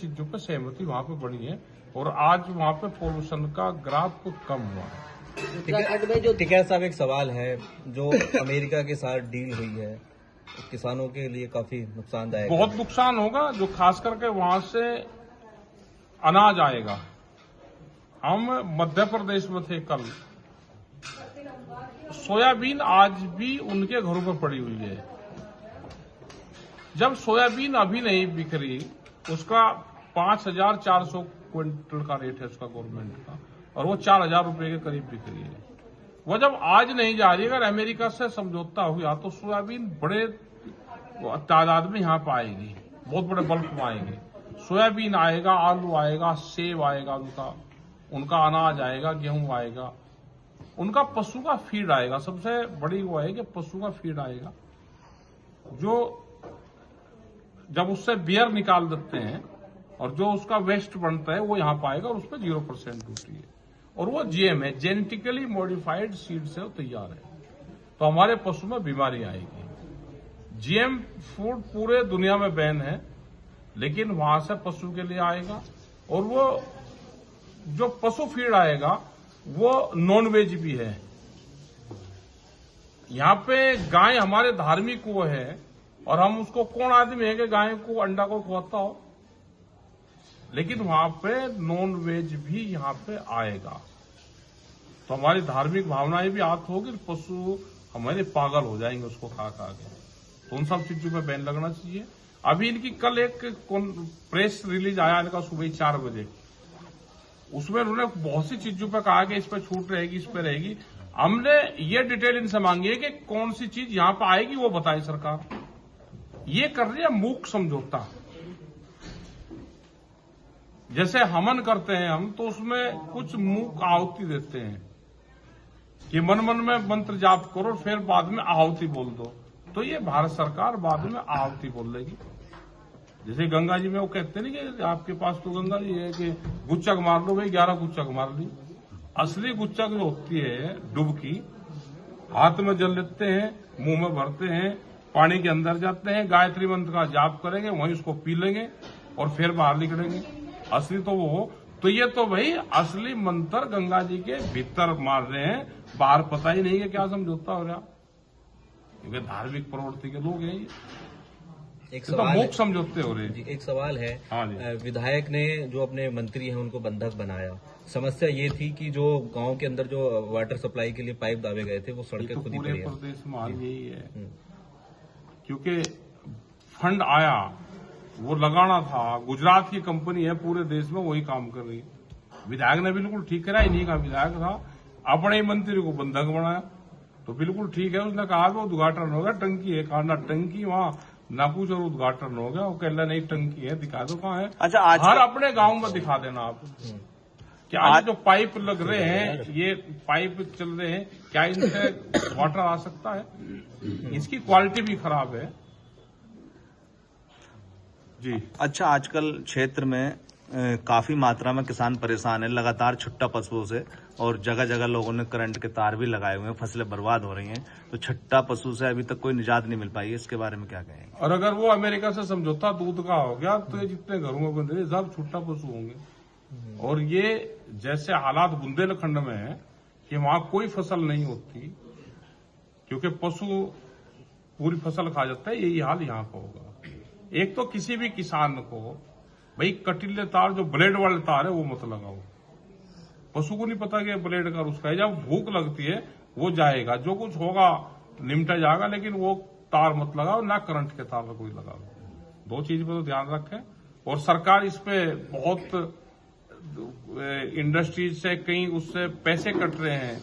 चीजों पर सहमति वहां पे बनी है और आज वहां पे पोल्यूशन का ग्राफ कम हुआ है। टिकैत साहब, एक सवाल है, जो अमेरिका के साथ डील हुई है किसानों के लिए काफी नुकसानदायक बहुत नुकसान होगा, जो खास करके वहां से अनाज आएगा। हम मध्य प्रदेश में थे कल, सोयाबीन आज भी उनके घरों पर पड़ी हुई है। जब सोयाबीन अभी नहीं बिक रही, उसका 5,400 क्विंटल का रेट है उसका गवर्नमेंट का, और वो 4,000 रुपए के करीब बिक रही है। वो जब आज नहीं जा रही, अगर अमेरिका से समझौता हुआ तो सोयाबीन बड़े तादाद में यहां पर आएगी, बहुत बड़े बल्क में आएगी। सोयाबीन आएगा, आलू आएगा, सेब आएगा, उनका अनाज आएगा, गेहूं आएगा, उनका पशु का फीड आएगा। सबसे बड़ी वो है कि पशु का फीड आएगा, जो जब उससे बियर निकाल देते हैं और जो उसका वेस्ट बनता है वो यहां पाएगा, और उस पर 0% ड्यूटी है। और वो जीएम है, जेनेटिकली मॉडिफाइड सीड से तैयार है, तो हमारे पशु में बीमारी आएगी। जीएम फूड पूरे दुनिया में बैन है, लेकिन वहां से पशु के लिए आएगा। और वो जो पशु फीड आएगा वो नॉन वेज भी है। यहां पे गाय हमारे धार्मिक वो है, और हम उसको कौन आदमी है कि गाय को अंडा को खवाता हो, लेकिन वहां पे नॉन वेज भी यहां पे आएगा। तो हमारी धार्मिक भावनाएं भी आहत होगी, पशु हमारे पागल हो जाएंगे उसको खा खा के। तो उन सब चीजों पे बैन लगना चाहिए। अभी इनकी कल एक प्रेस रिलीज आया इनका सुबह 4 बजे, उसमें उन्होंने बहुत सी चीजों पे कहा कि इस पे छूट रहेगी, इस पे रहेगी। हमने ये डिटेल इनसे मांगी है कि कौन सी चीज यहां पर आएगी वो बताए सरकार। ये कर रही है मूक समझौता। जैसे हमन करते हैं हम, तो उसमें कुछ मूक आहुति देते हैं कि मन मन में मंत्र जाप करो, फिर बाद में आहुति बोल दो। तो ये भारत सरकार बाद में आहुति बोल देगी। जैसे गंगा जी में वो कहते नहीं कि आपके पास तो गंगा जी है कि गुच्चक मार लो, भाई 11 गुच्चक मार ली। असली गुच्चक जो होती है डुबकी, हाथ में जल लेते हैं, मुंह में भरते हैं, पानी के अंदर जाते हैं, गायत्री मंत्र का जाप करेंगे, वहीं उसको पी लेंगे और फिर बाहर निकलेंगे। असली तो वो, तो ये तो भाई असली मंत्र गंगा जी के भीतर मार रहे हैं, बाहर पता ही नहीं है क्या समझौता हो रहा, क्योंकि धार्मिक प्रवृत्ति के लोग हैं ये। एक तो मूक समझौते हो रहे हैं। एक सवाल है, हाँ, विधायक ने जो अपने मंत्री हैं उनको बंधक बनाया। समस्या ये थी कि जो गांव के अंदर जो वाटर सप्लाई के लिए पाइप दावे गए थे वो सड़कें खुद ही पूरे पड़ी हैं। प्रदेश में हाल यही है, क्योंकि फंड आया, वो लगाना था। गुजरात की कंपनी है, पूरे देश में वही काम कर रही है। विधायक ने बिल्कुल ठीक करा, इन्हीं का विधायक था, अपने ही मंत्री को बंधक बनाया, तो बिल्कुल ठीक है। उसने कहा वो उद्घाटन हो गया, टंकी है, कहा ना टंकी, वहां ना कुछ, और उद्घाटन हो गया। वो कह रहा नहीं टंकी है, दिखा दो कहाँ है। अच्छा, आज हर अपने गांव में दिखा देना आप। क्या आज जो पाइप लग रहे हैं, ये पाइप चल रहे हैं, क्या इनसे वाटर आ सकता है? इसकी क्वालिटी भी खराब है जी। अच्छा, आजकल क्षेत्र में काफी मात्रा में किसान परेशान है, लगातार छुट्टा पशुओं से, और जगह जगह लोगों ने करंट के तार भी लगाए हुए हैं, फसलें बर्बाद हो रही हैं। तो छुट्टा पशु से अभी तक कोई निजात नहीं मिल पाई है, इसके बारे में क्या कहेंगे? और अगर वो अमेरिका से समझौता दूध का हो गया, तो ये जितने घरों में बंधे सब छुट्टा पशु होंगे। और ये जैसे हालात बुंदेलखंड में है कि वहां कोई फसल नहीं होती, क्योंकि पशु पूरी फसल खा जाता है, यही हाल यहां पर होगा। एक तो किसी भी किसान को भाई कटीले तार, जो ब्लेड वाले तार है, वो मत लगाओ। पशु को नहीं पता कि ब्लेड का उसका है, जब भूख लगती है वो जाएगा, जो कुछ होगा निमटा जाएगा, लेकिन वो तार मत लगाओ, ना करंट के तार कोई लगाओ। 2 चीज पर तो ध्यान रखें। और सरकार इस पे बहुत इंडस्ट्रीज से कहीं उससे पैसे कट रहे हैं,